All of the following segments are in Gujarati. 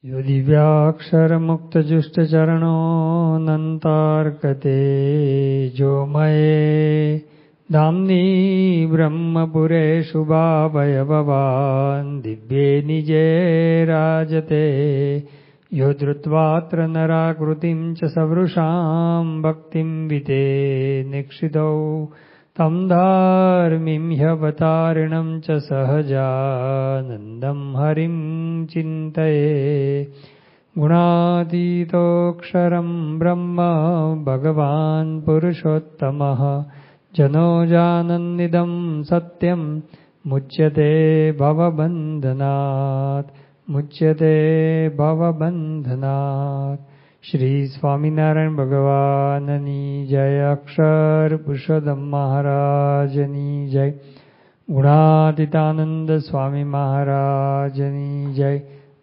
यो दिव्याक्षरमुक्तजुष्टचरणोऽनन्तार्कते जोमये धाम्नि ब्रह्मपुरे शुभाभय भवान् दिव्ये निजे राजते यो धृत्वात्र नराकृतिं च सवृषां भक्तिं विते निक्षितौ तं धार्मिं ह्यवतारिणं च सहजानन्दं हरिं चिन्तये गुणातीतोऽक्षरं ब्रह्म भगवान् पुरुषोत्तमः जनो जानन्निदं सत्यं मुच्यते भवबन्धनात् श्री स्वामिनारायण भगवाननी जय। अक्षर पुरुषोत्तम महाराजनी जय। गुणातीतानंद स्वामी महाराजनी जय।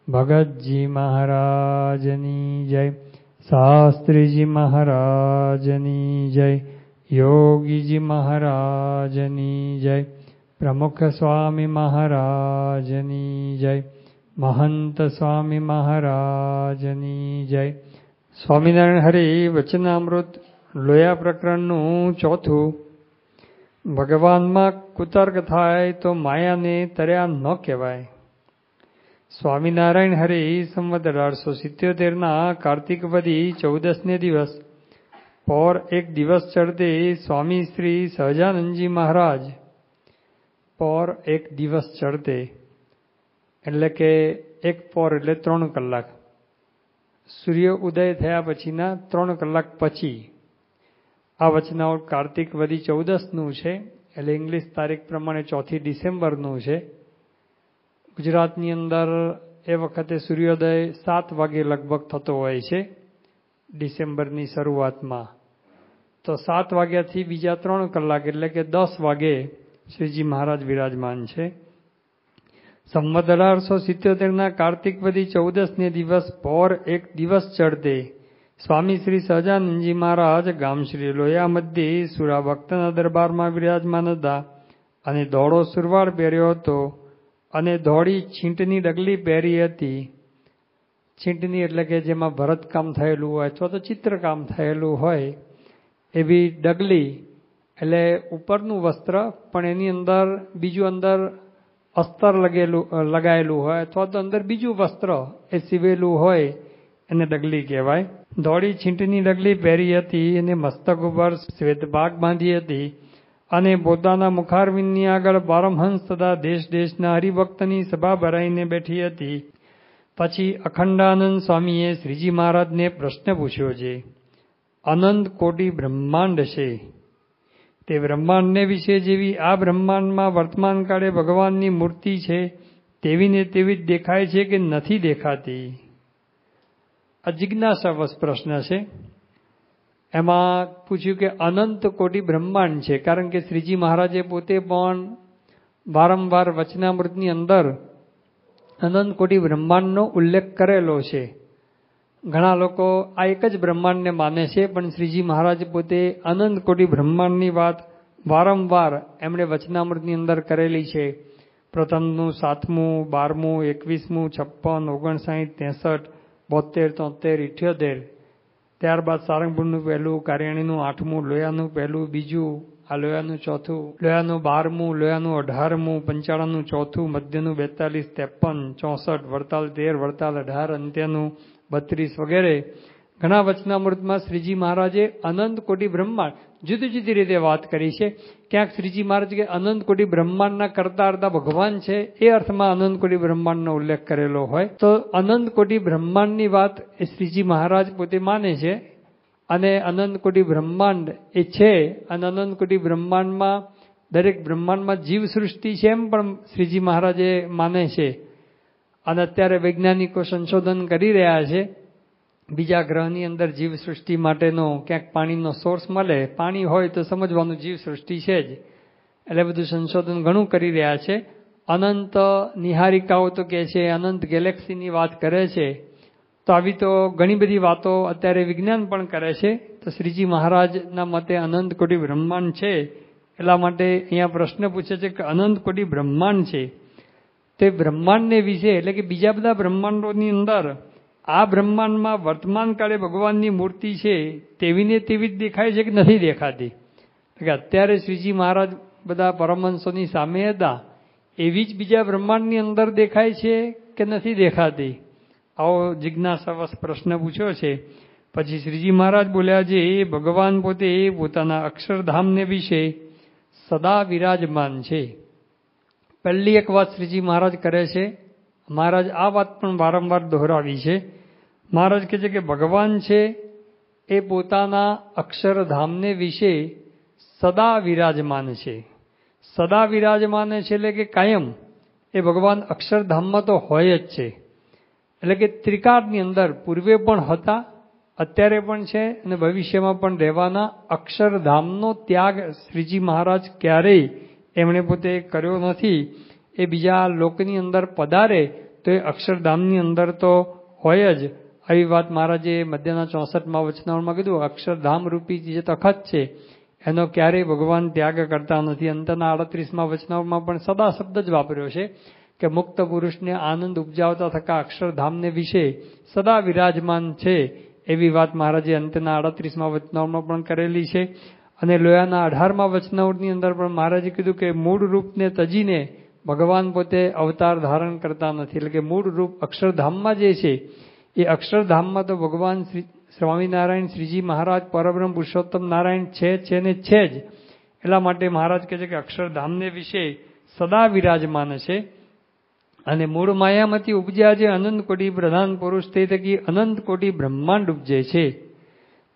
भगत जी महाराजनी जय। शास्त्री जी महाराजनी जय। योगी जी महाराजनी जय। प्रमुख स्वामी महाराजनी जय। महंत स्वामी महाराजनी जय। સ્વામિનારાયણ હરિ વચનામૃત લોયા પ્રકરણનું ચોથું। ભગવાનમાં કુતર્ક થાય તો માયાને તર્યા ન કહેવાય। સ્વામિનારાયણ હરિ સંવત 1877ના કાર્તિક વદી 14ને દિવસ પર એક દિવસ ચડતે સ્વામી શ્રી સહજાનંદજી મહારાજ પર એક દિવસ ચડતે એટલે કે એક પોર એટલે 3 કલાક સૂર્ય ઉદય થયા પછીના 3 કલાક પછી આ વચનામૃત કાર્તિક વદી 14નું છે એટલે ઇંગ્લિશ તારીખ પ્રમાણે 4 ડિસેમ્બરનું છે। ગુજરાતની અંદર એ વખતે સૂર્યોદય 7 વાગે લગભગ થતો હોય છે ડિસેમ્બરની શરૂઆતમાં। તો 7 વાગ્યાથી બીજા 3 કલાક એટલે કે 10 વાગે શ્રીજી મહારાજ વિરાજમાન છે। સંવત 1877ના કાર્તિક વદી 14ને દિવસ પર એક દિવસ ચડતે સ્વામી શ્રી સહજાનંદજી મહારાજ ગામ શ્રી લોયા મધ્યે સુરા ભક્તના દરબારમાં વિરાજમાન હતા અને ધોળો સુરવાળ પહેર્યો હતો અને ધોળી છીંટની ડગલી પહેરી હતી। છીંટની એટલે કે જેમાં ભરતકામ થયેલું હોય અથવા તો ચિત્રકામ થયેલું હોય એવી ડગલી એટલે ઉપરનું વસ્ત્ર પણ એની અંદર બીજું અંદર अस्तर लगायेलू होय अथवा तो अंदर बीजू वस्त्र ए सीवेलू होय एने डगली कहेवाय। धोળી છીંટની डगली પહેરી હતી અને મસ્તક ઉપર શ્વેતભાગ બાંધી હતી અને પોતાના મુખારવિંદની આગળ પારમહંસ તથા દેશ દેશના હરિભક્તની સભા ભરાઈને બેઠી હતી। પછી અખંડાનંદ સ્વામીએ શ્રીજી મહારાજને પ્રશ્ન પૂછ્યો છે, અનંત કોટી બ્રહ્માંડ છે તે બ્રહ્માંડને વિશે જેવી આ બ્રહ્માંડમાં વર્તમાન કાળે ભગવાનની મૂર્તિ છે તેવી ને તેવી જ દેખાય છે કે નથી દેખાતી? આ જિજ્ઞાસાવશ પ્રશ્ન છે। એમાં પૂછ્યું કે અનંત કોટી બ્રહ્માંડ છે, કારણ કે શ્રીજી મહારાજે પોતે પણ વારંવાર વચનામૃતની અંદર અનંત કોટી બ્રહ્માંડનો ઉલ્લેખ કરેલો છે। ઘણા લોકો આ એક જ બ્રહ્માંડને માને છે, પણ શ્રીજી મહારાજ પોતે અનંત કોટી બ્રહ્માંડની વાત વારંવાર એમણે વચનામૃતની અંદર કરેલી છે। પ્રથમનું 7મું, 12મું, 21મું, 56, 59, 63, 72, 73, 78, ત્યારબાદ સારંગપુરનું પહેલું, કાર્યાણીનું 8મું, લોયાનું પહેલું, બીજું, આ લોયાનું ચોથું, લોયાનું 12મું, લોયાનું 18મું, પંચાળાનું ચોથું, મધ્યનું 42, 53, 64, વડતાલ 13, વડતાલ 18, અંત્યનું 32 વગેરે ઘણા વચનામૃતમાં શ્રીજી મહારાજે અનંત કોટી બ્રહ્માંડ જુદી જુદી રીતે વાત કરી છે। ક્યાંક શ્રીજી મહારાજ કે અનંત કોટી બ્રહ્માંડના કરતા અર્ધા ભગવાન છે એ અર્થમાં અનંત કોટી બ્રહ્માંડનો ઉલ્લેખ કરેલો હોય તો અનંત કોટી બ્રહ્માંડની વાત એ શ્રીજી મહારાજ પોતે માને છે અને અનંત કોટી બ્રહ્માંડ એ છે અને અનંત કોટી બ્રહ્માંડમાં દરેક બ્રહ્માંડમાં જીવ સૃષ્ટિ છે એમ પણ શ્રીજી મહારાજે માને છે। અને અત્યારે વૈજ્ઞાનિકો સંશોધન કરી રહ્યા છે, બીજા ગ્રહની અંદર જીવ સૃષ્ટિ માટેનો ક્યાંક પાણીનો સોર્સ મળે, પાણી હોય તો સમજવાનું જીવ સૃષ્ટિ છે જ, એટલે બધું સંશોધન ઘણું કરી રહ્યા છે। અનંત નિહારિકાઓ તો કહે છે, અનંત ગેલેક્સીની વાત કરે છે, તો આવી તો ઘણી બધી વાતો અત્યારે વિજ્ઞાન પણ કરે છે। તો શ્રીજી મહારાજના મતે અનંત કોટી બ્રહ્માંડ છે એટલા માટે અહીંયા પ્રશ્ન પૂછે છે કે અનંત કોટી બ્રહ્માંડ છે તે બ્રહ્માંડને વિશે એટલે કે બીજા બધા બ્રહ્માંડોની અંદર આ બ્રહ્માંડમાં વર્તમાન કાળે ભગવાનની મૂર્તિ છે તેવી ને તેવી જ દેખાય છે કે નથી દેખાતી? કે અત્યારે શ્રીજી મહારાજ બધા પરમહંસોની સામે હતા એવી જ બીજા બ્રહ્માંડની અંદર દેખાય છે કે નથી દેખાતી? આવો જિજ્ઞાસાવશ પ્રશ્ન પૂછ્યો છે. પછી શ્રીજી મહારાજ બોલ્યા છે એ ભગવાન પોતે પોતાના અક્ષરધામને વિશે સદા વિરાજમાન છે. પહેલી એક વાત શ્રીજી મહારાજ કરે છે. મહારાજ આ વાત પણ વારંવાર દોહરાવી છે. મહારાજ કહે છે કે ભગવાન છે એ પોતાના અક્ષરધામને વિશે સદા વિરાજમાન છે. સદા વિરાજમાન છે એટલે કે કાયમ એ ભગવાન અક્ષરધામમાં તો હોય જ છે. એટલે કે ત્રિકાળની અંદર પૂર્વે પણ હતા, અત્યારે પણ છે અને ભવિષ્યમાં પણ રહેવાના. અક્ષરધામનો ત્યાગ શ્રીજી મહારાજ ક્યારેય એમણે પોતે કર્યો નથી. એ બીજા લોકની અંદર પધારે તો એ અક્ષરધામની અંદર તો હોય જ. આવી વાત મહારાજે મધ્યના 64માં વચનાવળમાં કીધું, અક્ષરધામ રૂપી જે તખત છે એનો ક્યારેય ભગવાન ત્યાગ કરતા નથી. અંતના 38માં વચનાવળમાં પણ સદા શબ્દ જ વાપર્યો છે કે મુક્ત પુરુષને આનંદ ઉપજાવતા થકા અક્ષરધામને વિશે સદા વિરાજમાન છે. એવી વાત મહારાજે અંતના 38માં વચનાવળમાં પણ કરેલી છે. અને લોયાના 18માં વચનાવળની અંદર પણ મહારાજે કીધું કે મૂળ રૂપને તજીને ભગવાન પોતે અવતાર ધારણ કરતા નથી. એટલે કે મૂળ રૂપ અક્ષરધામમાં જે છે એ અક્ષરધામમાં તો ભગવાન સ્વામિનારાયણ શ્રીજી મહારાજ પરબ્રહ્મ પુરુષોત્તમ નારાયણ છે ને છે જ. એટલા માટે મહારાજ કહે છે કે અક્ષરધામને વિશે સદા વિરાજમાન છે. અને મૂળ માયામાંથી ઉપજ્યા જે અનંત કોટી પ્રધાન પુરુષ તે થકી અનંત કોટી બ્રહ્માંડ ઉપજે છે.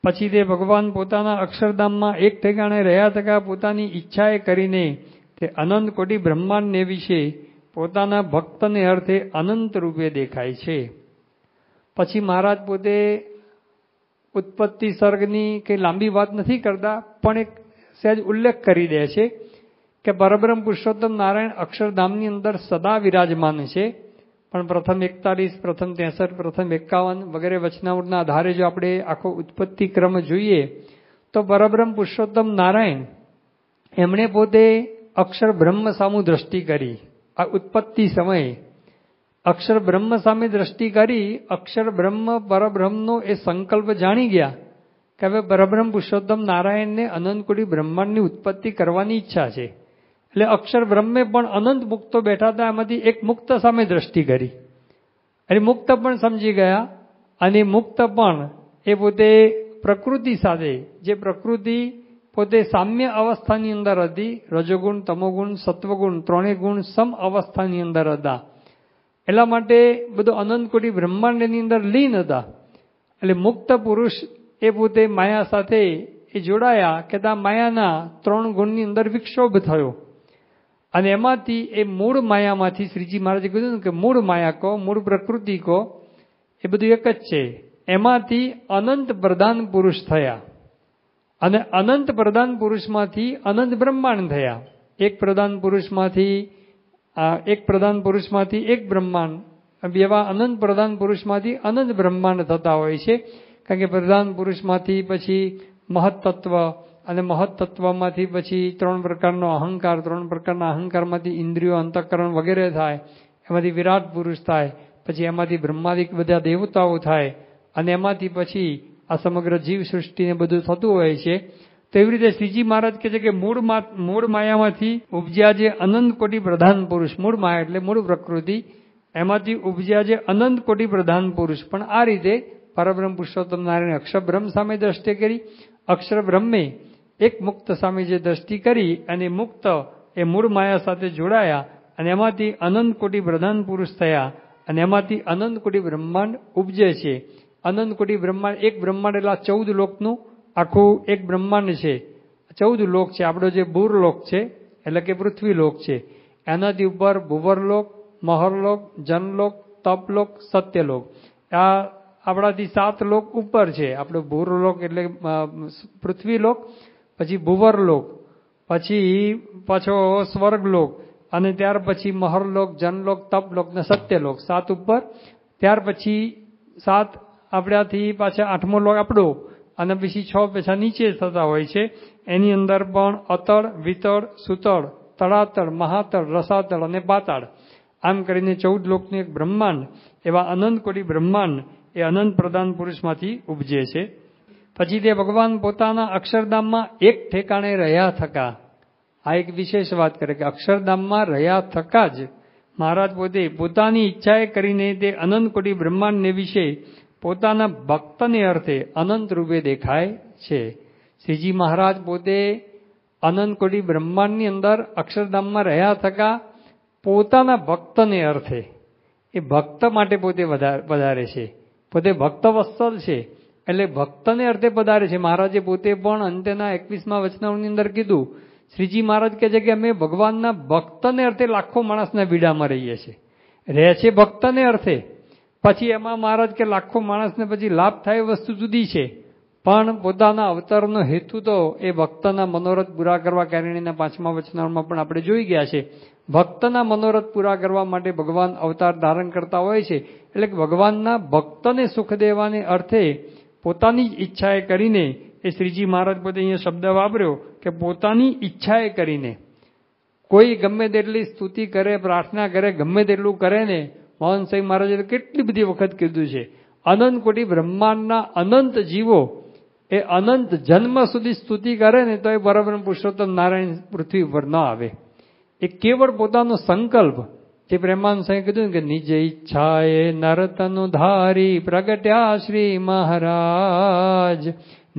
પછી તે ભગવાન પોતાના અક્ષરધામમાં એક ઠેકાણે રહ્યા થકા પોતાની ઈચ્છાએ કરીને તે અનંત કોટી બ્રહ્માંડને વિશે પોતાના ભક્તને અર્થે અનંત રૂપે દેખાય છે. પછી મહારાજ પોતે ઉત્પત્તિ સર્ગની કંઈ લાંબી વાત નથી કરતા, પણ એક સહેજ ઉલ્લેખ કરી દે છે કે પરબ્રહ્મ પુરુષોત્તમ નારાયણ અક્ષરધામની અંદર સદા વિરાજમાન છે. પણ પ્રથમ 41, પ્રથમ 63, પ્રથમ 51 વગેરે વચનાવળના આધારે જો આપણે આખો ઉત્પત્તિ ક્રમ જોઈએ તો પરબ્રહ્મ પુરુષોત્તમ નારાયણ એમણે પોતે અક્ષર બ્રહ્મ સામુ દ્રષ્ટિ કરી. આ ઉત્પત્તિ સમયે અક્ષર બ્રહ્મ સામે દ્રષ્ટિ કરી. અક્ષર બ્રહ્મ પરબ્રહ્મનો એ સંકલ્પ જાણી ગયા કે હવે પરબ્રહ્મ પુરુષોત્તમ નારાયણને અનંત કોટી બ્રહ્માંડની ઉત્પત્તિ કરવાની ઈચ્છા છે. એટલે અક્ષર બ્રહ્મે પણ અનંત મુક્તો બેઠા હતા, એમાંથી એક મુક્ત સામે દ્રષ્ટિ કરી અને મુક્ત પણ સમજી ગયા. અને મુક્ત પણ એ પોતે પ્રકૃતિ સાથે, જે પ્રકૃતિ પોતે સામ્ય અવસ્થાની અંદર હતી, રજોગુણ, તમોગુણ, સત્વગુણ ત્રણેય ગુણ સમ અવસ્થાની અંદર હતા. એટલા માટે બધું અનંત કોટી બ્રહ્માંડની અંદર લીન હતા. એટલે મુક્ત પુરુષ એ પોતે માયા સાથે એ જોડાયા કે આ માયાના 3 ગુણની અંદર વિક્ષોભ થયો. અને એમાંથી એ મૂળ માયામાંથી શ્રીજી મહારાજે કીધું કે મૂળ માયા કહો, મૂળ પ્રકૃતિ કહો, એ બધું એક જ છે. એમાંથી અનંત પ્રધાન પુરુષ થયા અને અનંત પ્રધાન પુરુષમાંથી અનંત બ્રહ્માંડ થયા. એક પ્રધાન પુરુષમાંથી એક બ્રહ્માંડ, એવા અનંત પ્રધાન પુરુષમાંથી અનંત બ્રહ્માંડ થતા હોય છે. કારણ કે પ્રધાન પુરુષમાંથી પછી મહત્તત્વ, અને મહત્તત્વમાંથી પછી 3 પ્રકારનો અહંકાર, 3 પ્રકારના અહંકારમાંથી ઇન્દ્રિયો, અંતઃકરણ વગેરે થાય. એમાંથી વિરાટ પુરુષ થાય, પછી એમાંથી બ્રહ્માદિક બધા દેવતાઓ થાય, અને એમાંથી પછી આ સમગ્ર જીવ સૃષ્ટિને બધું થતું હોય છે. તો એવી રીતે શ્રીજી મહારાજ કહે છે કે મૂળ માયામાંથી ઉપજ્યા જે અનંત કોટી પ્રધાન પુરુષ, મૂળ માયા એટલે મૂળ પ્રકૃતિ, એમાંથી ઉપજ્યા જે અનંત કોટી પ્રધાન પુરુષ. પણ આ રીતે પરબ્રહ્મ પુરુષોત્તમ નારાયણ અક્ષર બ્રહ્મ સામે દ્રષ્ટિ કરી. અક્ષર બ્રહ્મે એક મુક્ત સામે જે દ્રષ્ટિ કરી અને મુક્ત એ મૂળ માયા સાથે જોડાયા અને એમાંથી અનંત કોટી પ્રધાન પુરુષ થયા અને એમાંથી અનંત કોટી બ્રહ્માંડ ઉપજે છે. અનંત કોટી બ્રહ્માંડ, એક બ્રહ્માંડ એટલે 14 લોકનું આખું એક બ્રહ્માંડ છે. 14 લોક છે. આપણો જે ભૂરલોક છે એટલે કે પૃથ્વી લોક છે, એનાથી ઉપર ભુવરલોક, મહરલોક, જનલોક, તપલોક, સત્યલોક. આ આપણાથી 7 લોક ઉપર છે. આપણો ભૂરલોક એટલે પૃથ્વીલોક, પછી ભુવરલોક, પછી પાછો સ્વર્ગલોક, અને ત્યાર પછી મહરલોક, જનલોક, તપલોક ને સત્યલોક 7 ઉપર. ત્યાર પછી 7 આપણાથી પાછા 8મો લોક આપણો, અને પછી 6 પાછા નીચે થતા હોય છે. એની અંદર પણ અતળ, વિતળ, સુતળ, તળાતળ, મહાતળ, રસાતળ અને પાતાળ, આમ કરીને 14 લોકનું એક બ્રહ્માંડ. એવા અનંત કોટી બ્રહ્માંડ એ અનંત પ્રધાન પુરુષમાંથી ઉપજે છે. પછી તે ભગવાન પોતાના અક્ષરધામમાં એક ઠેકાણે રહ્યા થકા, આ એક વિશેષ વાત કરે કે અક્ષરધામમાં રહ્યા થકા જ મહારાજ પોતે પોતાની ઈચ્છાએ કરીને તે અનંત કોટી બ્રહ્માંડને વિશે પોતાના ભક્તને અર્થે અનંત રૂપે દેખાય છે. શ્રીજી મહારાજ પોતે અનંત કોટી બ્રહ્માંડની અંદર અક્ષરધામમાં રહ્યા થકા પોતાના ભક્તને અર્થે, એ ભક્ત માટે પોતે પધારે છે, પોતે ભક્ત વત્સલ છે એટલે ભક્તને અર્થે પધારે છે. મહારાજે પોતે પણ અંત્યના 21મા વચનાવની અંદર કીધું, શ્રીજી મહારાજ કહે છે કે અમે ભગવાનના ભક્તને અર્થે લાખો માણસના બીડામાં રહીએ છીએ. રહે છે ભક્તને અર્થે, પછી એમાં મહારાજ કે લાખો માણસને પછી લાભ થાય વસ્તુ જુદી છે, પણ પોતાના અવતારનો હેતુ તો એ ભક્તના મનોરથ પૂરા કરવા કારણેના 5મા વચનાવમાં પણ આપણે જોઈ ગયા છે. ભક્તના મનોરથ પૂરા કરવા માટે ભગવાન અવતાર ધારણ કરતા હોય છે. એટલે કે ભગવાનના ભક્તને સુખ દેવાને અર્થે પોતાની જ ઈચ્છાએ કરીને, એ શ્રીજી મહારાજ પોતે અહીંયા શબ્દ વાપર્યો કે પોતાની ઈચ્છાએ કરીને કોઈ ગમે તેટલી સ્તુતિ કરે, પ્રાર્થના કરે, ગમે તેટલું કરે ને, મોહન સાંઈ મહારાજે કેટલી બધી વખત કીધું છે, અનંત કોટી બ્રહ્માંડના અનંત જીવો એ અનંત જન્મ સુધી સ્તુતિ કરે ને તો એ બરાબર પુરુષોત્તમ નારાયણ પૃથ્વી ઉપર ન આવે. એ કેવળ પોતાનો સંકલ્પ, જે પ્રેમાનંદ સાંઈ કીધું કે નિજ ઈચ્છાએ નરતનુ ધારી પ્રગટ્યા શ્રી મહારાજ,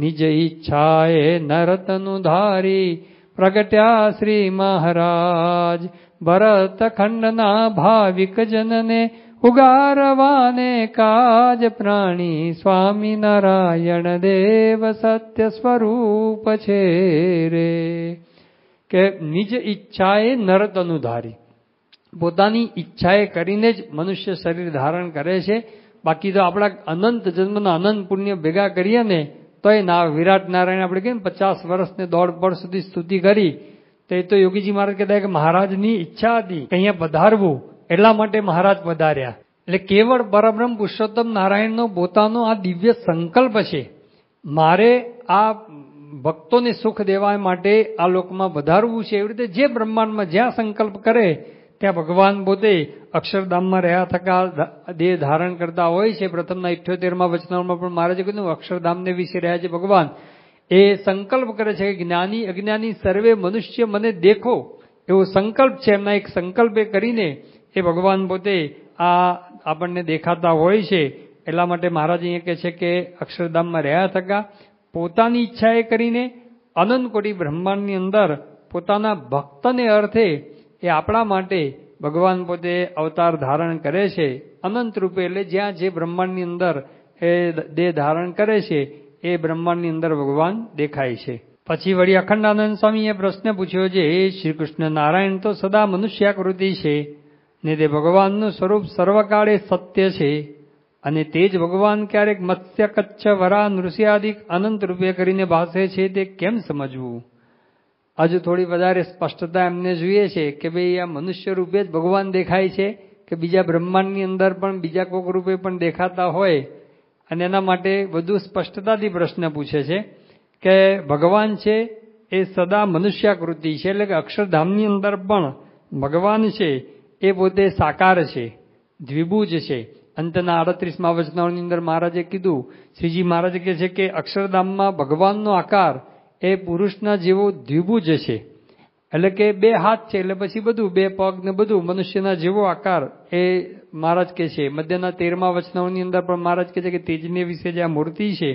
નિજ ઈચ્છાએ નરતનુ ધારી પ્રગટ્યા શ્રી મહારાજ, ભરત ખંડના ભાવિક જનને ઉગારવાને કાજ, પ્રાણી સ્વામી નારાયણ દેવ સત્ય સ્વરૂપ છે રે. કે નિજ ઈચ્છાએ નરતનુ ધારી, પોતાની ઈચ્છાએ કરીને જ મનુષ્ય શરીર ધારણ કરે છે. બાકી તો આપણા અનંત જન્મના અનંત પુણ્ય ભેગા કરીએ ને તો એ વિરાટ નારાયણ આપણે કહીએ 50 વર્ષને દોઢ પળ સુધી સ્તુતિ કરી, તો એ તો યોગીજી મહારાજ કહેતા કે મહારાજની ઈચ્છા હતી કે અહીંયા પધારવું, એટલા માટે મહારાજ પધાર્યા. એટલે કેવળ પરબ્રહ્મ પુરુષોત્તમ નારાયણનો પોતાનો આ દિવ્ય સંકલ્પ છે, મારે આ ભક્તોને સુખ દેવા માટે આ લોકમાં વધારવું છે. એવી રીતે જે બ્રહ્માંડમાં જ્યાં સંકલ્પ કરે ત્યાં ભગવાન પોતે અક્ષરધામમાં રહ્યા થકા દેહ ધારણ કરતા હોય છે. પ્રથમના 78મા વચનામાં પણ મહારાજે કીધું અક્ષરધામને વિશે રહ્યા છે ભગવાન. એ સંકલ્પ કરે છે કે જ્ઞાની અજ્ઞાની સર્વે મનુષ્ય મને દેખો, એવો સંકલ્પ છે એમના. એક સંકલ્પ કરીને એ ભગવાન પોતે આ આપણને દેખાતા હોય છે. એટલા માટે મહારાજ અહીંયા કહે છે કે અક્ષરધામમાં રહ્યા થકા પોતાની ઈચ્છાએ કરીને અનંત કોટી બ્રહ્માંડની અંદર પોતાના ભક્તને અર્થે એ આપણા માટે ભગવાન પોતે અવતાર ધારણ કરે છે અનંત રૂપે. એટલે જ્યાં જે બ્રહ્માંડની અંદર એ દેહ ધારણ કરે છે એ બ્રહ્માંડની અંદર ભગવાન દેખાય છે. પછી વળી અખંડાનંદ સ્વામીએ પ્રશ્ન પૂછ્યો છે, શ્રી કૃષ્ણ નારાયણ તો સદા મનુષ્યાકૃતિ છે ને તે ભગવાનનું સ્વરૂપ સર્વકાળે સત્ય છે, અને તે જ ભગવાન ક્યારેક મત્સ્ય, કચ્છ, વરા, નૃસિંહાદિક અનંત રૂપે કરીને ભાસે છે, તે કેમ સમજવું? હજુ થોડી વધારે સ્પષ્ટતા એમને જોઈએ છે કે ભાઈ આ મનુષ્ય રૂપે જ ભગવાન દેખાય છે કે બીજા બ્રહ્માંડની અંદર પણ બીજા કોઈક રૂપે પણ દેખાતા હોય, અને એના માટે વધુ સ્પષ્ટતાથી પ્રશ્ન પૂછે છે કે ભગવાન છે એ સદા મનુષ્યાકૃતિ છે, એટલે કે અક્ષરધામની અંદર પણ ભગવાન છે એ પોતે સાકાર છે, દ્વિભુજ છે. અંતના 38મા વચનાઓની અંદર મહારાજે કીધું, શ્રીજી મહારાજે કહે છે કે અક્ષરધામમાં ભગવાનનો આકાર એ પુરુષના જેવો દ્વિભુજ છે, એટલે કે 2 હાથ છે, એટલે પછી બધું 2 પગ ને બધું મનુષ્યના જેવો આકાર એ મહારાજ કહે છે. મધ્યના 13મા વચનાઓની અંદર પણ મહારાજ કહે છે કે તેજને વિશે જે આ મૂર્તિ છે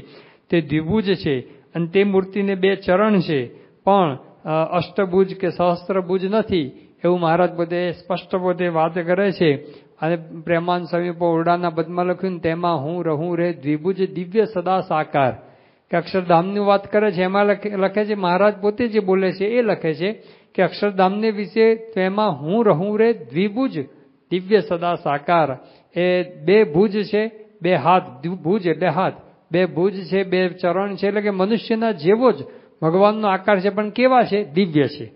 તે દ્વિભુજ છે, અને તે મૂર્તિને 2 ચરણ છે, પણ અષ્ટભુજ કે સહસ્ત્રભુજ નથી, એવું મહારાજ પોતે સ્પષ્ટ પોતે વાત કરે છે. અને પ્રેમાનંદ સ્વામી ઓરડાના પદમાં લખ્યું ને તેમાં હું રહું રે દ્વિભુજ દિવ્ય સદા સાકાર, કે અક્ષરધામની વાત કરે છે. એમાં લખે છે મહારાજ પોતે જે બોલે છે એ લખે છે કે અક્ષરધામને વિશે તેમાં હું રહું રે દ્વિભુજ દિવ્ય સદા સાકાર. એ 2 ભુજ છે, 2 હાથ, ભુજ એટલે હાથ, 2 ભુજ છે, 2 ચરણ છે, એટલે કે મનુષ્યના જેવો જ ભગવાનનો આકાર છે, પણ કેવા છે? દિવ્ય છે.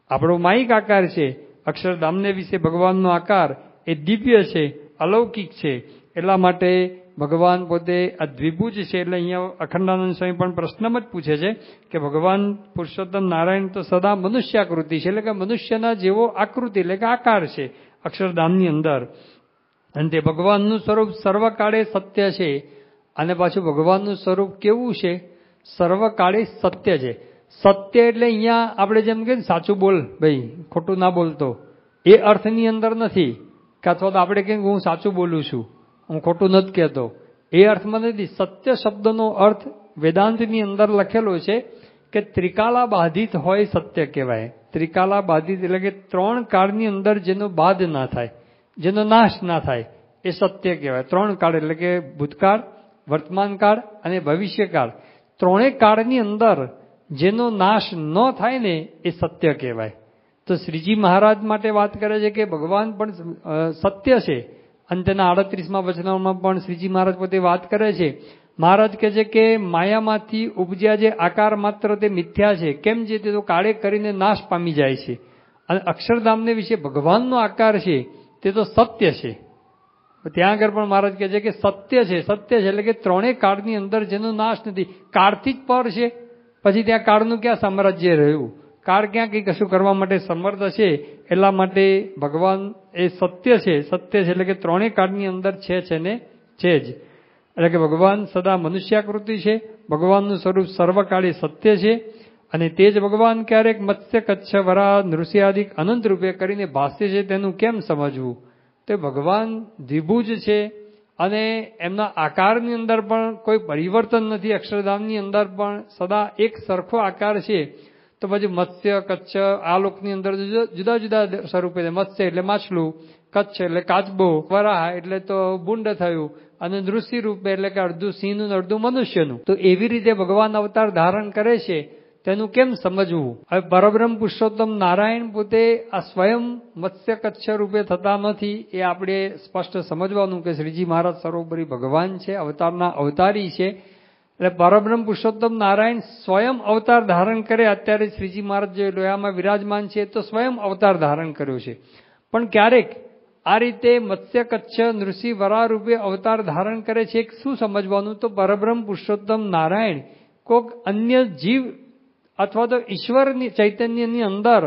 આપણો માયિક આકાર છે, અક્ષરધામને વિશે ભગવાનનો આકાર એ દિવ્ય છે, અલૌકિક છે. એટલા માટે ભગવાન પોતે આ દ્વિભુજ છે. એટલે અહીંયા અખંડાનંદ સ્વામી પણ પ્રશ્નમાં જ પૂછે છે કે ભગવાન પુરુષોત્તમ નારાયણ તો સદા મનુષ્યાકૃતિ છે, એટલે કે મનુષ્યના જેવો આકૃતિ એટલે કે આકાર છે અક્ષરધામની અંદર. અને તે ભગવાનનું સ્વરૂપ સર્વકાળે સત્ય છે. અને પાછું ભગવાનનું સ્વરૂપ કેવું છે? સર્વકાળે સત્ય છે. સત્ય એટલે અહીંયા આપણે જેમ કે સાચું બોલ ભાઈ, ખોટું ના બોલતો, એ અર્થની અંદર નથી કે અથવા તો આપણે કહીએ હું સાચું બોલું છું, હું ખોટું નથી કહેતો, એ અર્થમાં નથી. સત્ય શબ્દનો અર્થ વેદાંતની અંદર લખેલો છે કે ત્રિકાલા બાધિત હોય સત્ય કહેવાય. ત્રિકાલા બાધિત એટલે કે ત્રણ કાળની અંદર જેનો બાદ ના થાય, જેનો નાશ ના થાય, એ સત્ય કહેવાય. ત્રણ કાળ એટલે કે ભૂતકાળ, વર્તમાન કાળ અને ભવિષ્યકાળ, ત્રણેય કાળની અંદર જેનો નાશ ન થાય ને એ સત્ય કહેવાય. તો શ્રીજી મહારાજ માટે વાત કરે છે કે ભગવાન પણ સત્ય છે. અને તેના 38મા વચનમાં પણ શ્રીજી મહારાજ પોતે વાત કરે છે. મહારાજ કહે છે કે માયામાંથી ઉપજ્યા જે આકાર માત્ર તે મિથ્યા છે. કેમ છે? તે તો કાળે કરીને નાશ પામી જાય છે. અને અક્ષરધામને વિશે ભગવાનનો આકાર છે તે તો સત્ય છે. ત્યાં આગળ પણ મહારાજ કહે છે કે સત્ય છે. સત્ય છે એટલે કે ત્રણેય કાળની અંદર જેનો નાશ નથી. કાળથી જ પર છે, પછી ત્યાં કાળનું ક્યાં સામ્રાજ્ય રહ્યું? કાળ ક્યાં કંઈ કશું કરવા માટે સમર્થ છે. એટલા માટે ભગવાન એ સત્ય છે. સત્ય છે એટલે કે ત્રણેય કાળની અંદર છે ને છે જ. એટલે કે ભગવાન સદા મનુષ્યાકૃતિ છે. ભગવાનનું સ્વરૂપ સર્વકાળે સત્ય છે. અને તે જ ભગવાન ક્યારેક મત્સ્ય, કચ્છ, વરાહ, નૃસિંહાદિક અનંત રૂપે કરીને ભાષ્ય છે. તેનું કેમ સમજવું? તે ભગવાન દ્વિભુજ છે અને એમના આકારની અંદર પણ કોઈ પરિવર્તન નથી. અક્ષરધામની અંદર પણ સદા એક સરખો આકાર છે. તો પછી મત્સ્ય, કચ્છ આ લોકની અંદર જુદા જુદા સ્વરૂપે, મત્સ્ય એટલે માછલું, કચ્છ એટલે કાચબો, વરાહ એટલે તો બુંડ થયું, અને નૃસિંહ રૂપે એટલે કે અડધું સિંહનું અડધું મનુષ્યનું. તો એવી રીતે ભગવાન અવતાર ધારણ કરે છે. તેનું કેમ સમજવું? હવે પરબ્રહ્મ પુરુષોત્તમ નારાયણ પોતે આ સ્વયં મત્સ્ય કચ્છ રૂપે થતા નથી. એ આપણે સ્પષ્ટ સમજવાનું કે શ્રીજી મહારાજ સર્વોપરી ભગવાન છે, અવતારના અવતારી છે. એટલે પરબ્રહ્મ પુરુષોત્તમ નારાયણ સ્વયં અવતાર ધારણ કરે. અત્યારે શ્રીજી મહારાજ જે લોયામાં વિરાજમાન છે તો સ્વયં અવતાર ધારણ કર્યો છે. પણ ક્યારેક આ રીતે મત્સ્ય, કચ્છ, નૃસિંહ, વરાહ રૂપે અવતાર ધારણ કરે છે. શું સમજવાનું? તો પરબ્રહ્મ પુરુષોત્તમ નારાયણ કોઈક અન્ય જીવ અથવા તો ઈશ્વરની ચૈતન્યની અંદર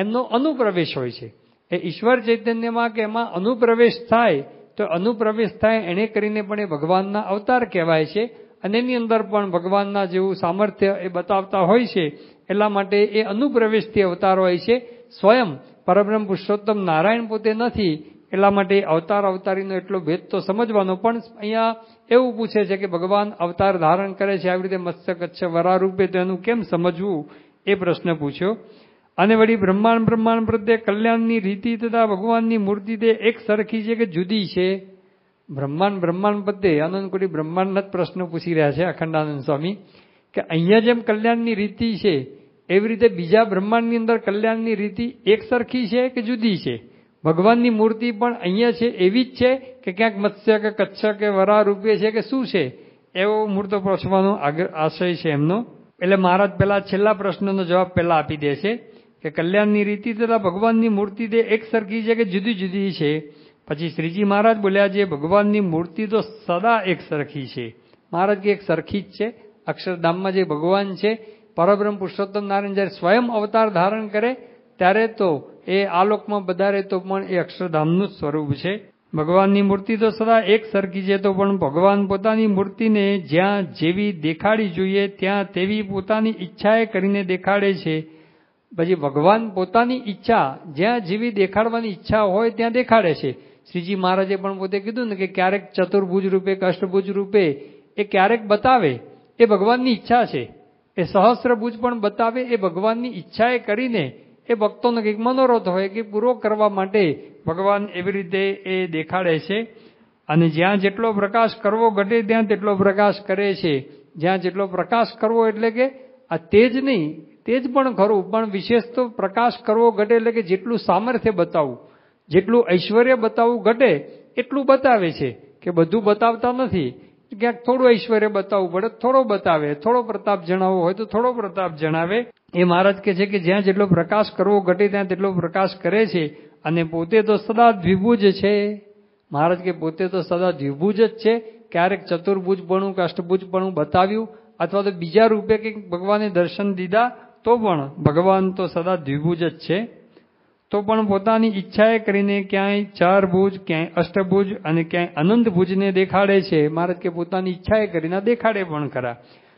એમનો અનુપ્રવેશ હોય છે. એ ઈશ્વર ચૈતન્યમાં કે એમાં અનુપ્રવેશ થાય તો અનુપ્રવેશ થાય એને કરીને પણ એ ભગવાનના અવતાર કહેવાય છે. અને એની અંદર પણ ભગવાનના જેવું સામર્થ્ય એ બતાવતા હોય છે. એટલા માટે એ અનુપ્રવેશથી અવતાર હોય છે. સ્વયં પરબ્રહ્મ પુરુષોત્તમ નારાયણ પોતે નથી. એટલા માટે અવતાર અવતારીનો એટલો ભેદ તો સમજવાનો. પણ અહીંયા એવું પૂછે છે કે ભગવાન અવતાર ધારણ કરે છે આવી રીતે મત્સ્ય, કચ્છ, વરાહ રૂપે, તો એનું કેમ સમજવું? એ પ્રશ્ન પૂછ્યો. અને વળી બ્રહ્માંડ પ્રત્યે કલ્યાણની રીતિ તથા ભગવાનની મૂર્તિ તે એક સરખી છે કે જુદી છે? બ્રહ્માંડ પ્રત્યે આનંદકોટી બ્રહ્માંડના જ પ્રશ્નો પૂછી રહ્યા છે અખંડાનંદ સ્વામી કે અહીંયા જેમ કલ્યાણની રીતિ છે એવી રીતે બીજા બ્રહ્માંડની અંદર કલ્યાણની રીતિ એક સરખી છે કે જુદી છે? ભગવાનની મૂર્તિ પણ અહીંયા છે એવી જ છે કે ક્યાંક મત્સ્ય કે કચ્છ કે વરાહ રૂપે છે કે શું છે? એવો મૂર્તો પૂછવાનો આશય છે એમનો. એટલે મહારાજ પહેલા છેલ્લા પ્રશ્નનો જવાબ પહેલા આપી દે છે કે કલ્યાણની રીતિ તથા ભગવાનની મૂર્તિ તે એક સરખી છે કે જુદી જુદી છે? પછી શ્રીજી મહારાજ બોલ્યા છે ભગવાનની મૂર્તિ તો સદા એક સરખી છે. મહારાજ કે એક સરખી જ છે. અક્ષરધામમાં જે ભગવાન છે પરબ્રહ્મ પુરુષોત્તમ નારાયણ જ્યારે સ્વયં અવતાર ધારણ કરે ત્યારે તો એ આલોકમાં પધારે તો પણ એ અક્ષરધામનું જ સ્વરૂપ છે. ભગવાનની મૂર્તિ તો સદા એક સરખી છે. તો પણ ભગવાન પોતાની મૂર્તિને જ્યાં જેવી દેખાડી જોઈએ ત્યાં તેવી પોતાની ઈચ્છાએ કરીને દેખાડે છે. પછી ભગવાન પોતાની ઈચ્છા જ્યાં જેવી દેખાડવાની ઈચ્છા હોય ત્યાં દેખાડે છે. શ્રીજી મહારાજે પણ પોતે કીધું ને કે ક્યારેક ચતુર્ભુજ રૂપે કે અષ્ટભુજ રૂપે એ ક્યારેક બતાવે, એ ભગવાનની ઈચ્છા છે. એ સહસ્ત્રભુજ પણ બતાવે, એ ભગવાનની ઈચ્છાએ કરીને એ ભક્તોનો કંઈક મનોરથ હોય કે પૂરો કરવા માટે ભગવાન એવી રીતે એ દેખાડે છે. અને જ્યાં જેટલો પ્રકાશ કરવો ઘટે ત્યાં તેટલો પ્રકાશ કરે છે. જ્યાં જેટલો પ્રકાશ કરવો એટલે કે આ તેજ નહીં, તેજ પણ ખરું, પણ વિશેષ તો પ્રકાશ કરવો ઘટે એટલે કે જેટલું સામર્થ્ય બતાવવું, જેટલું ઐશ્વર્ય બતાવવું ઘટે એટલું બતાવે છે. કે બધું બતાવતા નથી. ક્યાંક થોડું ઐશ્વર્ય બતાવવું પડે થોડો બતાવે, થોડો પ્રતાપ જણાવવો હોય તો થોડો પ્રતાપ જણાવે. એ મહારાજ કહે છે કે જ્યાં જેટલો પ્રકાશ કરવો ઘટે ત્યાં તેટલો પ્રકાશ કરે છે. અને પોતે તો સદા દ્વિભુજ છે. મહારાજ કે પોતે તો સદા દ્વિભુજ જ છે. ક્યારેક ચતુર્ભુજપણું કે અષ્ટભુજપણું બતાવ્યું અથવા તો બીજા રૂપે કંઈક ભગવાને દર્શન દીધા તો પણ ભગવાન તો સદા દ્વિભુજ જ છે. તો પણ પોતાની ઈચ્છાએ કરીને ક્યાંય 4 ભુજ, ક્યાંય અષ્ટભુજ અને ક્યાંય અનંત ભુજને દેખાડે છે. મહારાજ કે પોતાની ઈચ્છાએ કરીને દેખાડે પણ ખરા.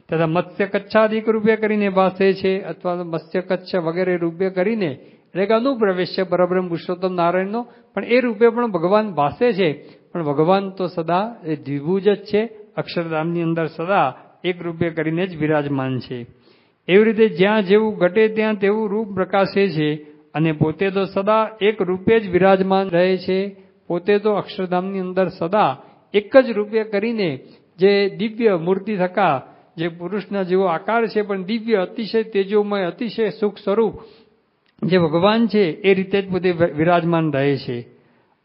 તથા મત્સ્ય કચ્છાદિક રૂપે કરીને ભાસે છે, અથવા મત્સ્ય કચ્છ વગેરે રૂપે કરીને, એટલે કે અનુપ્રવેશ છે પરબ્રહ્મ પુરુષોત્તમ નારાયણનો, પણ એ રૂપે પણ ભગવાન ભાસે છે. પણ ભગવાન તો સદા એ દ્વિભુજ જ છે, અક્ષરધામની અંદર સદા એક રૂપે કરીને જ વિરાજમાન છે. એવી રીતે જ્યાં જેવું ઘટે ત્યાં તેવું રૂપ પ્રકાશે છે, અને પોતે તો સદા એક રૂપે જ વિરાજમાન રહે છે. પોતે તો અક્ષરધામની અંદર સદા એક જ રૂપે કરીને જે દિવ્ય મૂર્તિ થકા જે પુરુષના જેવો આકાર છે, પણ દિવ્ય અતિશય તેજોમય અતિશય સુખ સ્વરૂપ જે ભગવાન છે એ રીતે જ પોતે વિરાજમાન રહે છે.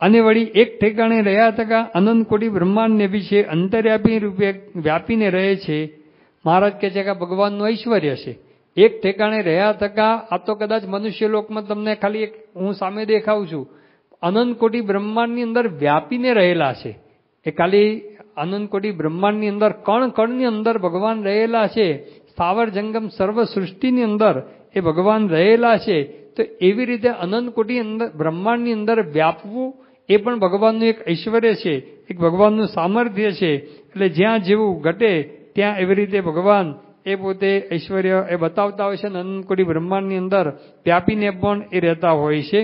અને વળી એક ઠેકાણે રહ્યા થકા અનંત કોટી બ્રહ્માંડને વિશે અંતર્યાપી રૂપે વ્યાપીને રહે છે. મહારાજ કહે છે કે ભગવાનનું ઐશ્વર્ય છે. એક ઠેકાણે રહ્યા થકા, આ તો કદાચ મનુષ્ય લોકમાં તમને ખાલી એક હું સામે દેખાઉં છું, અનંત કોટી બ્રહ્માંડની અંદર વ્યાપીને રહેલા છે. એ ખાલી અનંત કોટી બ્રહ્માંડની અંદર કણ કણની અંદર ભગવાન રહેલા છે. સ્થાવર જંગમ સર્વ સૃષ્ટિની અંદર એ ભગવાન રહેલા છે. તો એવી રીતે અનંત કોટી અંદર બ્રહ્માંડની અંદર વ્યાપવું એ પણ ભગવાનનું એક ઐશ્વર્ય છે, એક ભગવાનનું સામર્થ્ય છે. એટલે જ્યાં જેવું ઘટે ત્યાં એવી રીતે ભગવાન એ પોતે ઐશ્વર્ય એ બતાવતા હોય છે, અને અનંત કોટી બ્રહ્માંડની અંદર વ્યાપીને પણ એ રહેતા હોય છે.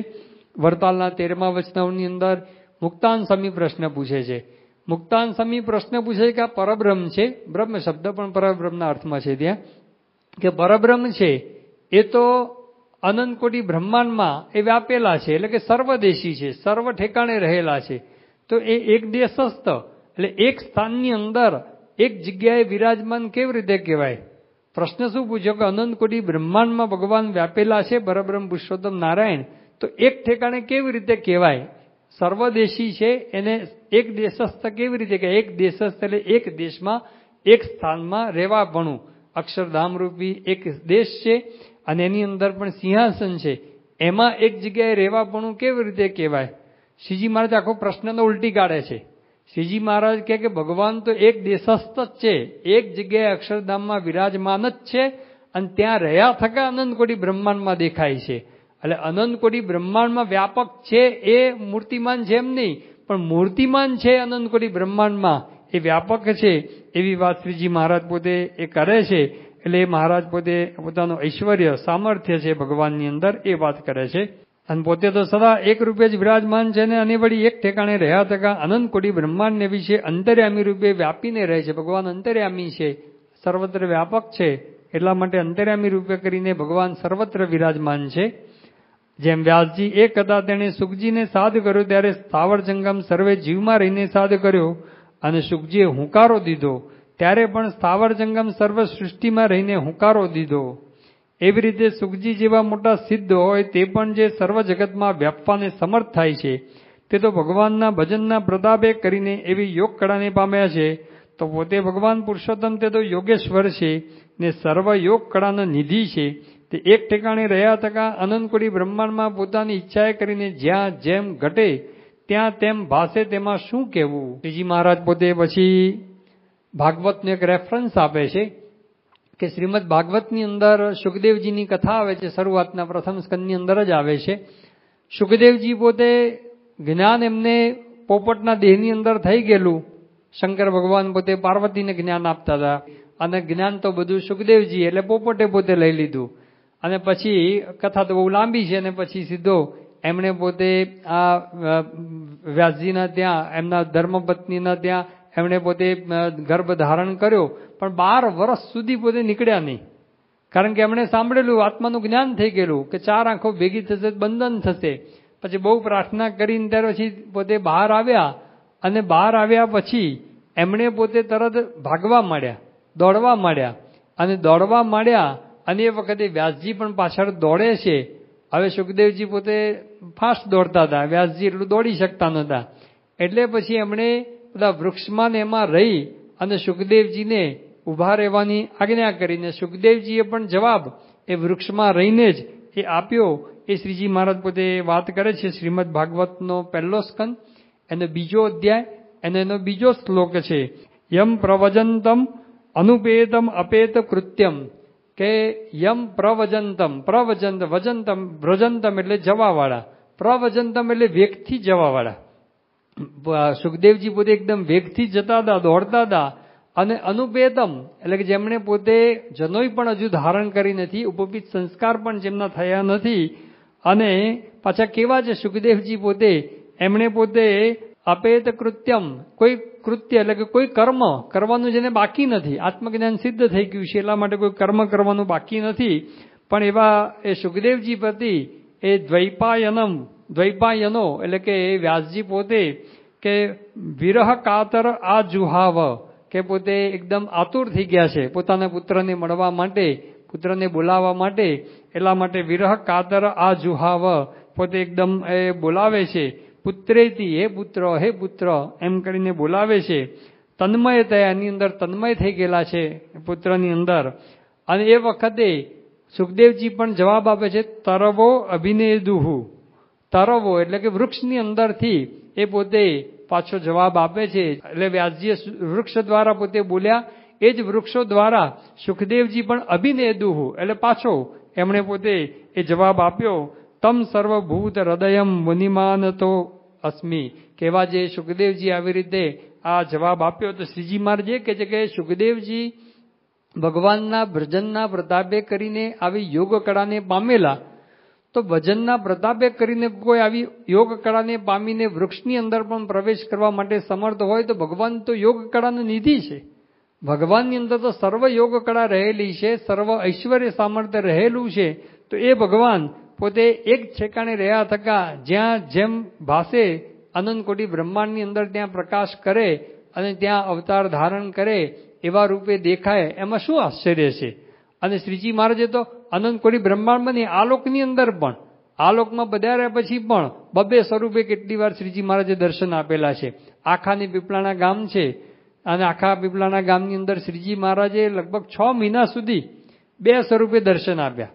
વરતાલના 13મા વચનાવની અંદર મુક્તાન સ્વામી પ્રશ્ન પૂછે છે. મુક્તાન સ્વામી પ્રશ્ન પૂછે કે આ પરબ્રહ્મ છે, બ્રહ્મ શબ્દ પણ પરબ્રહ્મના અર્થમાં છે ત્યાં, કે પરબ્રહ્મ છે એ તો અનંત કોટી બ્રહ્માંડમાં એ વ્યાપેલા છે, એટલે કે સર્વદેશી છે, સર્વ ઠેકાણે રહેલા છે. તો એ એક દેશસ્થ, એટલે એક સ્થાનની અંદર એક જગ્યાએ વિરાજમાન કેવી રીતે કહેવાય? પ્રશ્ન શું પૂછ્યો કે અનંત કોટી બ્રહ્માંડમાં ભગવાન વ્યાપેલા છે પરબ્રહ્મ પુરુષોત્તમ નારાયણ, તો એક ઠેકાણે કેવી રીતે કહેવાય? સર્વદેશી છે એને એક દેશસ્થ કેવી રીતે કે? એક દેશસ્થ એટલે એક દેશમાં એક સ્થાનમાં રહેવાપણું. અક્ષરધામ રૂપી એક દેશ છે અને એની અંદર પણ સિંહાસન છે, એમાં એક જગ્યાએ રહેવાપણું કેવી રીતે કહેવાય? શ્રીજી મહારાજ આખો પ્રશ્નનો ઉલટી કાઢે છે. શ્રીજી મહારાજ કહે કે ભગવાન તો એક દેશસ્થ જ છે, એક જગ્યાએ અક્ષરધામમાં વિરાજમાન જ છે, અને ત્યાં રહ્યા થકા અનંત કોટી બ્રહ્માંડમાં દેખાય છે. એટલે અનંત કોટી બ્રહ્માંડમાં વ્યાપક છે એ મૂર્તિમાન છે એમ નહીં, પણ મૂર્તિમાન છે અનંત કોટી બ્રહ્માંડમાં, એ વ્યાપક છે એવી વાત શ્રીજી મહારાજ પોતે એ કરે છે. એટલે એ મહારાજ પોતે પોતાનું ઐશ્વર્ય સામર્થ્ય છે ભગવાનની અંદર એ વાત કરે છે. અને પોતે તો સદા એક રૂપે જ વિરાજમાન છે ને, અને વળી એક ઠેકાણે રહ્યા થકા અનંત કોટી બ્રહ્માંડને વિશે અંતર્યામી રૂપે વ્યાપીને રહે છે. ભગવાન અંતર્યામી છે, સર્વત્ર વ્યાપક છે, એટલા માટે અંતર્યામી રૂપે કરીને ભગવાન સર્વત્ર વિરાજમાન છે. જેમ વ્યાસજી એક હતા તેણે સુખજીને સાધ કર્યો ત્યારે સ્થાવર જંગમ સર્વે જીવમાં રહીને સાધ કર્યો, અને સુખજીએ હુંકારો દીધો ત્યારે પણ સ્થાવર જંગમ સર્વ સૃષ્ટિમાં રહીને હુંકારો દીધો. એવી રીતે સુખજી જેવા મોટા સિદ્ધ હોય તે પણ જે સર્વ જગતમાં વ્યાપવાને સમર્થ થાય છે, તે તો ભગવાનના ભજનના પ્રતાપે કરીને એવી યોગ કળાને પામ્યા છે. તો પોતે ભગવાન પુરુષોત્તમ તે તો યોગેશ્વર છે ને સર્વ યોગ કળાનો નિધિ છે. તે એક ઠેકાણે રહ્યા થકા અનંત કોટી બ્રહ્માંડમાં પોતાની ઈચ્છાએ કરીને જ્યાં જેમ ઘટે ત્યાં તેમ ભાષે, તેમાં શું કહેવું? શ્રીજી મહારાજ પોતે પછી ભાગવતનો એક રેફરન્સ આપે છે કે શ્રીમદ ભાગવતની અંદર સુખદેવજીની કથા આવે છે, શરૂઆતના પ્રથમ સ્કંદની અંદર જ આવે છે. સુખદેવજી પોતે જ્ઞાન એમને પોપટના દેહની અંદર થઈ ગયેલું. શંકર ભગવાન પોતે પાર્વતીને જ્ઞાન આપતા હતા, અને જ્ઞાન તો બધું સુખદેવજી એટલે પોપટે પોતે લઈ લીધું. અને પછી કથા તો બહુ લાંબી છે, અને પછી સીધો એમણે પોતે આ વ્યાસજીના ત્યાં એમના ધર્મપત્નીના ત્યાં એમણે પોતે ગર્ભ ધારણ કર્યો, પણ 12 વર્ષ સુધી પોતે નીકળ્યા નહીં. કારણ કે એમણે સાંભળેલું, આત્માનું જ્ઞાન થઈ ગયેલું કે 4 આંખો ભેગી થશે બંધન થશે. પછી બહુ પ્રાર્થના કરીને ત્યાર પછી પોતે બહાર આવ્યા, અને બહાર આવ્યા પછી એમણે પોતે તરત ભાગવા માંડ્યા, દોડવા માંડ્યા, અને દોડવા માંડ્યા. અને એ વખતે વ્યાસજી પણ પાછળ દોડે છે. હવે સુખદેવજી પોતે ફાસ્ટ દોડતા હતા, વ્યાસજી એટલું દોડી શકતા નહોતા. એટલે પછી એમણે બધા વૃક્ષમાં એમાં રહી અને સુખદેવજીને ઊભા રહેવાની આજ્ઞા કરીને સુખદેવજીએ પણ જવાબ એ વૃક્ષમાં રહીને જ એ આપ્યો. એ શ્રીજી મહારાજ પોતે વાત કરે છે. શ્રીમદ ભાગવતનો 1લો સ્કંદ, એનો 2જો અધ્યાય અને એનો 2જો શ્લોક છે. યમ પ્રવજંતમ અનુપેતમ અપેત કૃત્યમ કે યમ પ્રવજંતમ, પ્રવજંત વજંતમ, વ્રજંતમ એટલે જવાવાળા, પ્રવજંતમ એટલે વેગથી જવાવાળા. સુખદેવજી પોતે એકદમ વેગથી જતા હતા, દોડતા હતા. અને અનુપેતમ એટલે કે જેમણે પોતે જનોઈ પણ હજુ ધારણ કરી નથી, ઉપપિત સંસ્કાર પણ જેમના થયા નથી. અને પાછા કેવા છે સુખદેવજી પોતે, એમણે પોતે અપેત કૃત્યમ, કોઈ કૃત્ય એટલે કે કોઈ કર્મ કરવાનું જેને બાકી નથી, આત્મજ્ઞાન સિદ્ધ થઈ ગયું છે એટલા માટે કોઈ કર્મ કરવાનું બાકી નથી. પણ એવા એ સુખદેવજી પ્રતિ એ દ્વૈપાયનો એટલે કે વ્યાસજી પોતે કે વિરહ કાતર આ જુહાવ, કે પોતે એકદમ આતુર થઈ ગયા છે પોતાના પુત્રને મળવા માટે, પુત્રને બોલાવવા માટે. એટલા માટે વિરહ કાતર આ જુહાવ, પોતે એકદમ એ બોલાવે છે. પુત્રેતી, હે પુત્ર એમ કરીને બોલાવે છે. તન્મય થયા, એની અંદર તન્મય થઈ ગયેલા છે પુત્રની અંદર. અને એ વખતે સુખદેવજી પણ જવાબ આપે છે, તરવો અભિનેદુહુ. તરવો એટલે કે વૃક્ષની અંદરથી એ પોતે પાછો જવાબ આપે છે. એટલે વ્યાસજીએ વૃક્ષ દ્વારા પોતે બોલ્યા, એ જ વૃક્ષો દ્વારા સુખદેવજી પણ અભિનેદુહુ એટલે પાછો એમણે પોતે એ જવાબ આપ્યો. તમ સર્વભૂત હૃદયમ મુનિમાન તો અસ્મિ. કેવા જે સુખદેવજી આવી રીતે આ જવાબ આપ્યો. તો શ્રીજી મહારાજ એ કહે છે કે સુખદેવજી ભગવાનના ભજનના પ્રતાપે કરીને આવી યોગ કળાને પામેલા. તો ભજનના પ્રતાપે કરીને કોઈ આવી યોગ કળાને પામીને વૃક્ષની અંદર પણ પ્રવેશ કરવા માટે સમર્થ હોય તો ભગવાન તો યોગ કળાનો નિધિ છે. ભગવાનની અંદર તો સર્વ યોગ કળા રહેલી છે, સર્વ ઐશ્વર્ય સામર્થ્ય રહેલું છે. તો એ ભગવાન પોતે એક ઠેકાણે રહ્યા થકા જ્યાં જેમ ભાસે અનંત કોટી બ્રહ્માંડની અંદર ત્યાં પ્રકાશ કરે અને ત્યાં અવતાર ધારણ કરે એવા રૂપે દેખાય, એમાં શું આશ્ચર્ય છે. અને શ્રીજી મહારાજે તો અનંત કોટી બ્રહ્માંડમાં નહીં, આલોકની અંદર પણ, આલોકમાં પધાર્યા પછી પણ બબ્બે સ્વરૂપે કેટલી વાર શ્રીજી મહારાજે દર્શન આપેલા છે. આખાની પીપળાના ગામ છે અને આખા પીપળાના ગામની અંદર શ્રીજી મહારાજે લગભગ 6 મહિના સુધી 2 સ્વરૂપે દર્શન આપ્યા.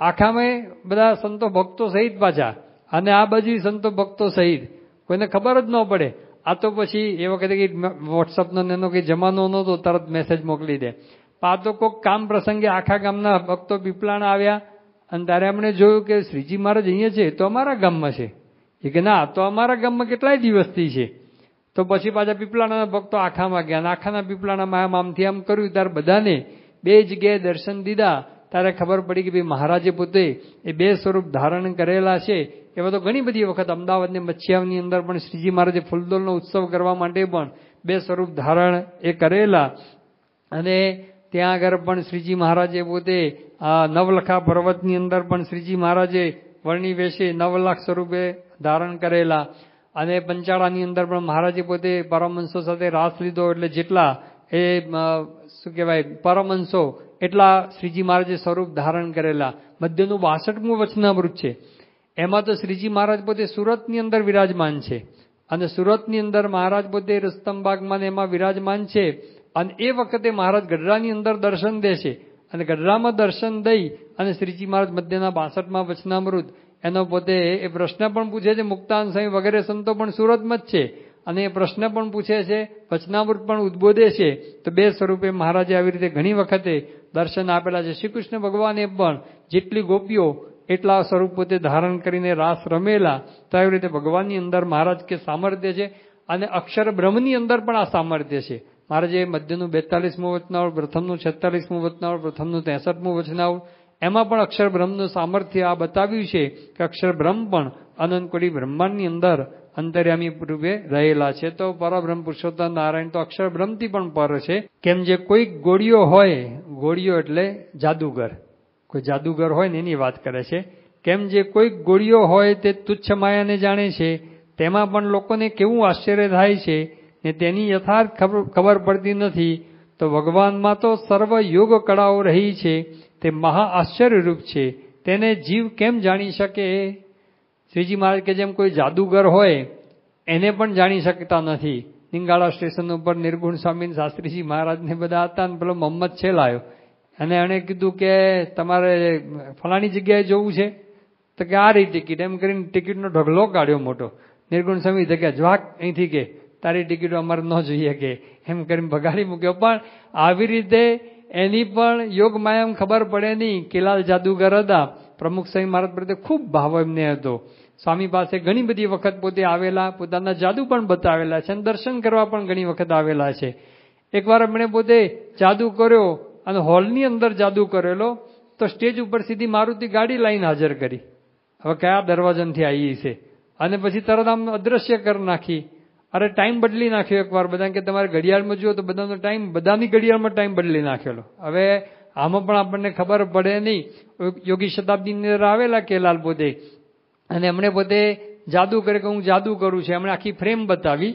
આખામાં બધા સંતો ભક્તો સહિત પાછા, અને આ બાજુ સંતો ભક્તો સહિત, કોઈને ખબર જ ન પડે. આ તો પછી એ વખતે કંઈ વોટ્સઅપનો એનો કંઈ જમાનો નહોતો, તરત મેસેજ મોકલી દે. આ તો કોઈક કામ પ્રસંગે આખા ગામના ભક્તો પીપળાના આવ્યા અને ત્યારે એમણે જોયું કે શ્રીજી મહારાજ અહીંયા છે તો અમારા ગામમાં છે. એ કે ના, તો અમારા ગામમાં કેટલાય દિવસથી છે. તો પછી પાછા પીપળાના ભક્તો આખામાં ગયા અને આખાના પીપળાના આમથી આમ કર્યું. ત્યારે બધાને 2 જગ્યાએ દર્શન દીધા. ત્યારે ખબર પડી કે ભાઈ મહારાજે પોતે એ 2 સ્વરૂપ ધારણ કરેલા છે. એવા તો ઘણી બધી વખત અમદાવાદની મચ્છિયાની અંદર પણ શ્રીજી મહારાજે ફૂલદોલનો ઉત્સવ કરવા માટે પણ 2 સ્વરૂપ ધારણ એ કરેલા. અને ત્યાં આગળ પણ શ્રીજી મહારાજે પોતે નવલખા પર્વતની અંદર પણ શ્રીજી મહારાજે વર્ણી વેશે 9 લાખ સ્વરૂપે ધારણ કરેલા. અને પંચાળાની અંદર પણ મહારાજે પોતે પરમહંસો સાથે રાસ લીધો. એટલે જેટલા એ શું કહેવાય પરમહંસો એટલા શ્રીજી મહારાજે સ્વરૂપ ધારણ કરેલા. મધ્યનું 62મું વચનામૃત છે. એમાં તો શ્રીજી મહારાજ પોતે સુરતની અંદર વિરાજમાન છે. અને સુરતની અંદર મહારાજ પોતે રસ્તમબાગમાં એમાં વિરાજમાન છે. અને એ વખતે મહારાજ ગઢડાની અંદર દર્શન દે છે. અને ગઢડામાં દર્શન દઈ અને શ્રીજી મહારાજ મધ્યના 62મા વચનામૃત એનો પોતે એ પ્રશ્ન પણ પૂછે છે. મુક્તાન સ્વામી વગેરે સંતો પણ સુરતમાં જ છે અને એ પ્રશ્ન પણ પૂછે છે, વચનામૃત પણ ઉદ્બોધે છે. તો 2 સ્વરૂપે મહારાજે આવી રીતે ઘણી વખતે દર્શન આપેલા છે. શ્રી કૃષ્ણ ભગવાને પણ જેટલી ગોપીઓ એટલા સ્વરૂપ પોતે ધારણ કરીને રાસ રમેલા. તો આવી રીતે ભગવાનની અંદર મહારાજ કે સામર્થ્ય છે. અને અક્ષર બ્રહ્મની અંદર પણ આ સામર્થ્ય છે. મહારાજે મધ્યનું 42મું વચનાવળ, પ્રથમનું 46મું વચનાવળ, પ્રથમનું 63મું વચનાવળ, એમાં પણ અક્ષર બ્રહ્મનું સામર્થ્ય આ બતાવ્યું છે કે અક્ષર બ્રહ્મ પણ અનંત કોટી બ્રહ્માંડની અંદર અંતર્યામી રૂપે રહેલા છે. તો પરબ્રહ્મ પુરુષોત્તમ નારાયણ તો અક્ષર બ્રહ્મથી પણ પર છે. કેમ જે કોઈક ગોળીઓ હોય, ગોળીઓ એટલે જાદુગર, કોઈ જાદુગર હોય ને એની વાત કરે છે. કેમ જે કોઈક ગોળીઓ હોય તે તુચ્છ માયાને જાણે છે, તેમાં પણ લોકોને કેવું આશ્ચર્ય થાય છે ને તેની યથાર્થ ખબર પડતી નથી. તો ભગવાનમાં તો સર્વ યોગ કળાઓ રહી છે, તે મહા આશ્ચર્યરૂપ છે, તેને જીવ કેમ જાણી શકે. શ્રીજી મહારાજ કે જેમ કોઈ જાદુગર હોય એને પણ જાણી શકતા નથી. નિંગાળા સ્ટેશન ઉપર નિર્ગુણ સ્વામી શાસ્ત્રીજી મહારાજને બધા હતા ને પેલો મોહમ્મદ છેલ આવ્યો અને એણે કીધું કે તમારે ફલાણી જગ્યાએ જવું છે. તો કે આ રહી ટિકિટ, એમ કરીને ટિકિટનો ઢગલો કાઢ્યો મોટો. નિર્ગુણ સ્વામી જગ્યા જવાક અહીંથી કે તારી ટિકિટો અમારે ન જોઈએ કે એમ કરીને ભગાડી મૂક્યો. પણ આવી રીતે એની પણ યોગ માયામાં ખબર પડે નહીં. કેલાલ જાદુગર હતા. પ્રમુખ સ્વામી મહારાજ પ્રત્યે ખૂબ ભાવ એમને હતો. સ્વામી પાસે ઘણી બધી વખત પોતે આવેલા, પોતાના જાદુ પણ બતાવેલા છે અને દર્શન કરવા પણ ઘણી વખત આવેલા છે. એકવાર એમણે પોતે જાદુ કર્યો અને હોલની અંદર જાદુ કરેલો, તો સ્ટેજ ઉપર સીધી મારુતિ ગાડી લાઈન હાજર કરી. હવે કયા દરવાજાથી આવી છે અને પછી તરત આમ અદ્રશ્ય કરી નાખી. અરે ટાઈમ બદલી નાખ્યો એકવાર. બધા કે તમારે ઘડિયાળમાં જુઓ તો બધાનો ટાઈમ, બધાની ઘડિયાળમાં ટાઈમ બદલી નાખેલો. હવે આમાં પણ આપણને ખબર પડે નહીં. યોગી શતાબ્દીની અંદર આવેલા કેલાલ પોતે, અને એમણે પોતે જાદુ કરે કે હું જાદુ કરું છું. એમણે આખી ફ્રેમ બતાવી,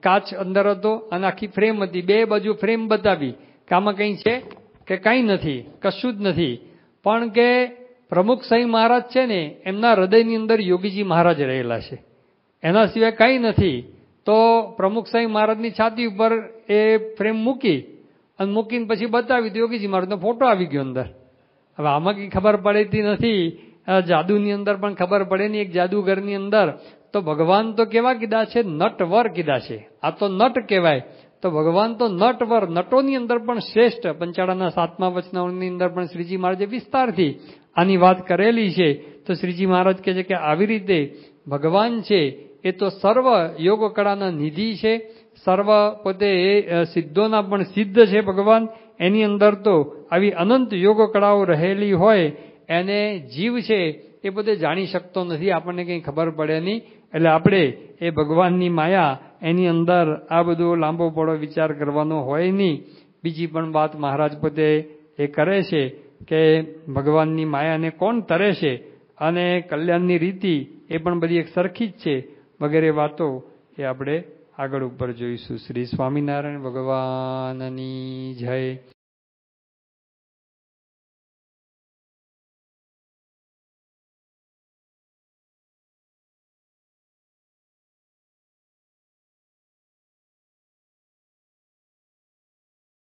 કાચ અંદર હતો અને આખી ફ્રેમ હતી, બે બાજુ ફ્રેમ બતાવી કે આમાં કંઈ છે કે કંઈ નથી, કશું જ નથી. પણ કે પ્રમુખ સ્વામી મહારાજ છે ને, એમના હૃદયની અંદર યોગીજી મહારાજ રહેલા છે, એના સિવાય કંઈ નથી. તો પ્રમુખ સ્વામી મહારાજની છાતી ઉપર એ ફ્રેમ મૂકી અને મૂકીને પછી બતાવી તો યોગીજી મહારાજનો ફોટો આવી ગયો અંદર. હવે આમાં કંઈ ખબર પડતી નથી. જાદુની અંદર પણ ખબર પડે નહીં. એક જાદુગરની અંદર તો ભગવાન તો કેવા કીધા છે? નટવર કીધા છે. આ તો નટ કહેવાય. તો ભગવાન તો નટવર, નટોની અંદર પણ શ્રેષ્ઠ. પંચાળાના 7મા વચનાવળની અંદર પણ શ્રીજી મહારાજે વિસ્તારથી આની વાત કરેલી છે. તો શ્રીજી મહારાજ કહે છે કે આવી રીતે ભગવાન છે એ તો સર્વ યોગ કળાના નિધિ છે, સર્વ પોતે સિદ્ધોના પણ સિદ્ધ છે ભગવાન. એની અંદર તો આવી અનંત યોગ કળાઓ રહેલી હોય, એને જીવ છે એ પોતે જાણી શકતો નથી, આપણને કંઈ ખબર પડે નહીં. એટલે આપણે એ ભગવાનની માયા, એની અંદર આ બધો લાંબો પડો વિચાર કરવાનો હોય નહીં. બીજી પણ વાત મહારાજ પોતે એ કરે છે કે ભગવાનની માયાને કોણ તરે છે અને કલ્યાણની રીતિ એ પણ બધી એક સરખી જ છે, વગેરે વાતો એ આપણે આગળ ઉપર જોઈશું. શ્રી સ્વામિનારાયણ ભગવાનની જય.